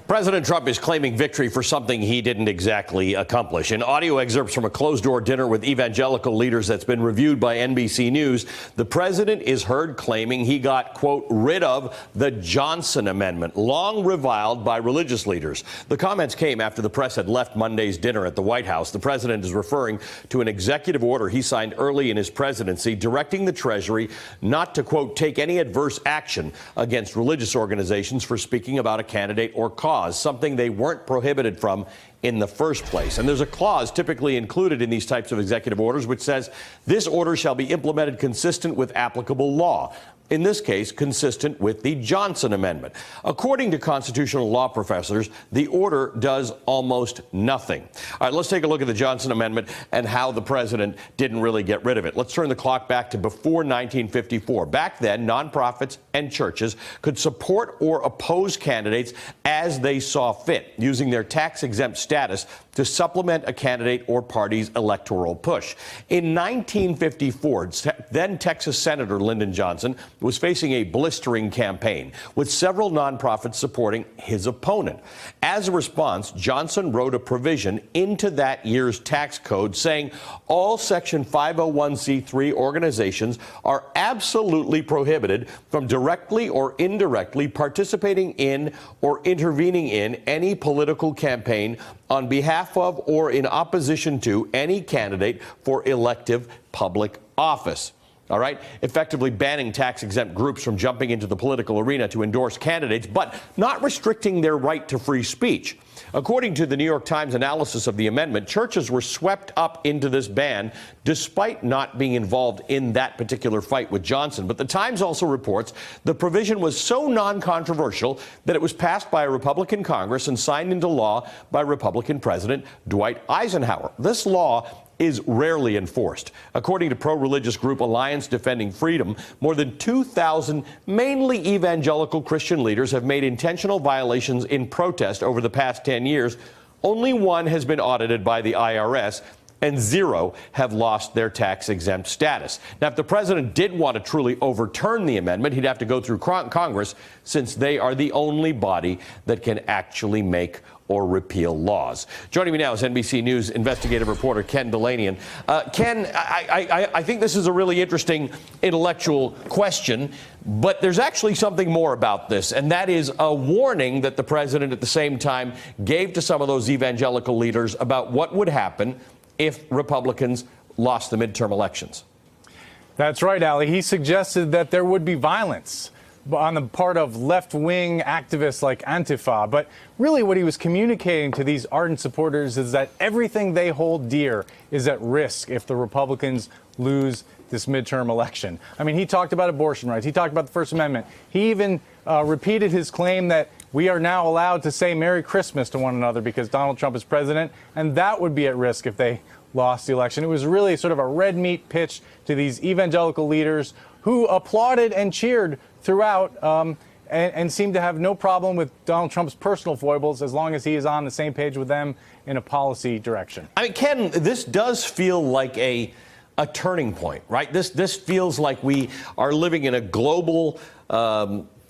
President Trump is claiming victory for something he didn't exactly accomplish. In audio excerpts from a closed-door dinner with evangelical leaders that's been reviewed by NBC News, the president is heard claiming he got, quote, rid of the Johnson Amendment, long reviled by religious leaders. The comments came after the press had left Monday's dinner at the White House. The president is referring to an executive order he signed early in his presidency directing the Treasury not to, quote, take any adverse action against religious organizations for speaking about a candidate or cause, something they weren't prohibited from in the first place. And there's a clause typically included in these types of executive orders which says this order shall be implemented consistent with applicable law. In this case, consistent with the Johnson Amendment. According to constitutional law professors, the order does almost nothing. All right, let's take a look at the Johnson Amendment and how the president didn't really get rid of it. Let's turn the clock back to before 1954. Back then, nonprofits and churches could support or oppose candidates as they saw fit, using their tax-exempt status to supplement a candidate or party's electoral push. In 1954, then Texas Senator Lyndon Johnson was facing a blistering campaign, with several nonprofits supporting his opponent. As a response, Johnson wrote a provision into that year's tax code saying all Section 501c3 organizations are absolutely prohibited from directly or indirectly participating in or intervening in any political campaign on behalf of or in opposition to any candidate for elective public office. All right, effectively banning tax-exempt groups from jumping into the political arena to endorse candidates, but not restricting their right to free speech. According to the New York Times analysis of the amendment, churches were swept up into this ban despite not being involved in that particular fight with Johnson. But the Times also reports the provision was so non-controversial that it was passed by a Republican Congress and signed into law by Republican President Dwight Eisenhower. This law is rarely enforced. According to pro-religious group Alliance Defending Freedom, more than 2,000 mainly evangelical Christian leaders have made intentional violations in protest over the past 10 years. Only one has been audited by the IRS, and 0 have lost their tax-exempt status. Now, if the president did want to truly overturn the amendment, he'd have to go through Congress, since they are the only body that can actually make or repeal laws. Joining me now is NBC News investigative reporter Ken Dilanian. Ken, I think this is a really interesting intellectual question, but there's actually something more about this, and that is a warning that the president at the same time gave to some of those evangelical leaders about what would happen if Republicans lost the midterm elections. That's right, Ali. He suggested that there would be violence on the part of left-wing activists like Antifa. But really what he was communicating to these ardent supporters is that everything they hold dear is at risk if the Republicans lose this midterm election. I mean, he talked about abortion rights. He talked about the First Amendment. He even repeated his claim that we are now allowed to say Merry Christmas to one another because Donald Trump is president, and that would be at risk if they lost the election. It was really sort of a red meat pitch to these evangelical leaders who applauded and cheered throughout and seemed to have no problem with Donald Trump's personal foibles as long as he is on the same page with them in a policy direction. I mean, Ken, this does feel like a turning point, right? This feels like we are living in a global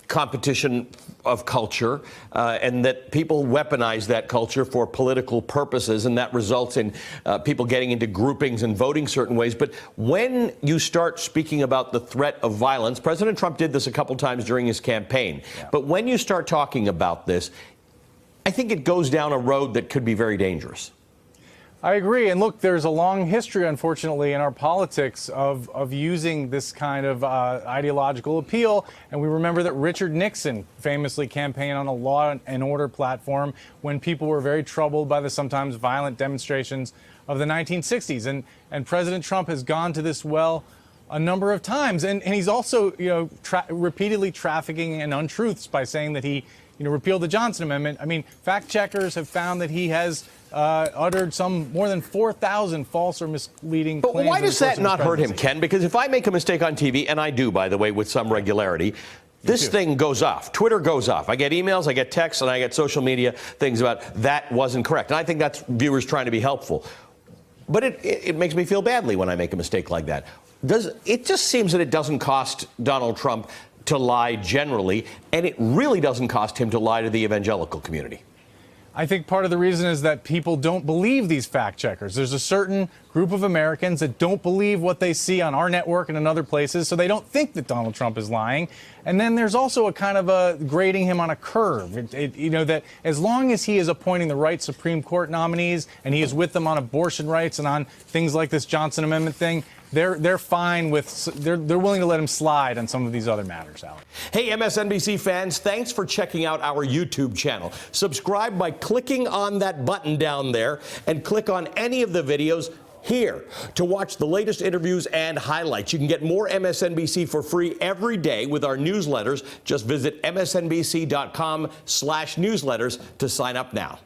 competition of culture, and that people weaponize that culture for political purposes, and that results in people getting into groupings and voting certain ways. But when you start speaking about the threat of violence, President Trump did this a couple times during his campaign, but when you start talking about this, I think it goes down a road that could be very dangerous. I agree. And look, there's a long history, unfortunately, in our politics of using this kind of ideological appeal. And we remember that Richard Nixon famously campaigned on a law and order platform when people were very troubled by the sometimes violent demonstrations of the 1960s. And President Trump has gone to this well a number of times. And he's also, repeatedly trafficking in untruths by saying that he, repealed the Johnson Amendment. I mean, fact checkers have found that he has uttered some more than 4,000 false or misleading claims. But why does that not hurt him, Ken? Because if I make a mistake on TV, and I do, by the way, with some regularity, this thing goes off. Twitter goes off. I get emails, I get texts, and I get social media things about that wasn't correct. And I think that's viewers trying to be helpful. But it makes me feel badly when I make a mistake like that. It just seems that it doesn't cost Donald Trump to lie generally, and it really doesn't cost him to lie to the evangelical community. I think part of the reason is that people don't believe these fact checkers. There's a certain group of Americans that don't believe what they see on our network and in other places, so they don't think that Donald Trump is lying. And then there's also a kind of a grading him on a curve. That as long as he is appointing the right Supreme Court nominees and he is with them on abortion rights and on things like this Johnson Amendment thing, they're fine with, they're willing to let him slide on some of these other matters, Alex. Hey, MSNBC fans, thanks for checking out our YouTube channel. Subscribe by clicking on that button down there and click on any of the videos here to watch the latest interviews and highlights. You can get more MSNBC for free every day with our newsletters. Just visit msnbc.com/newsletters to sign up now.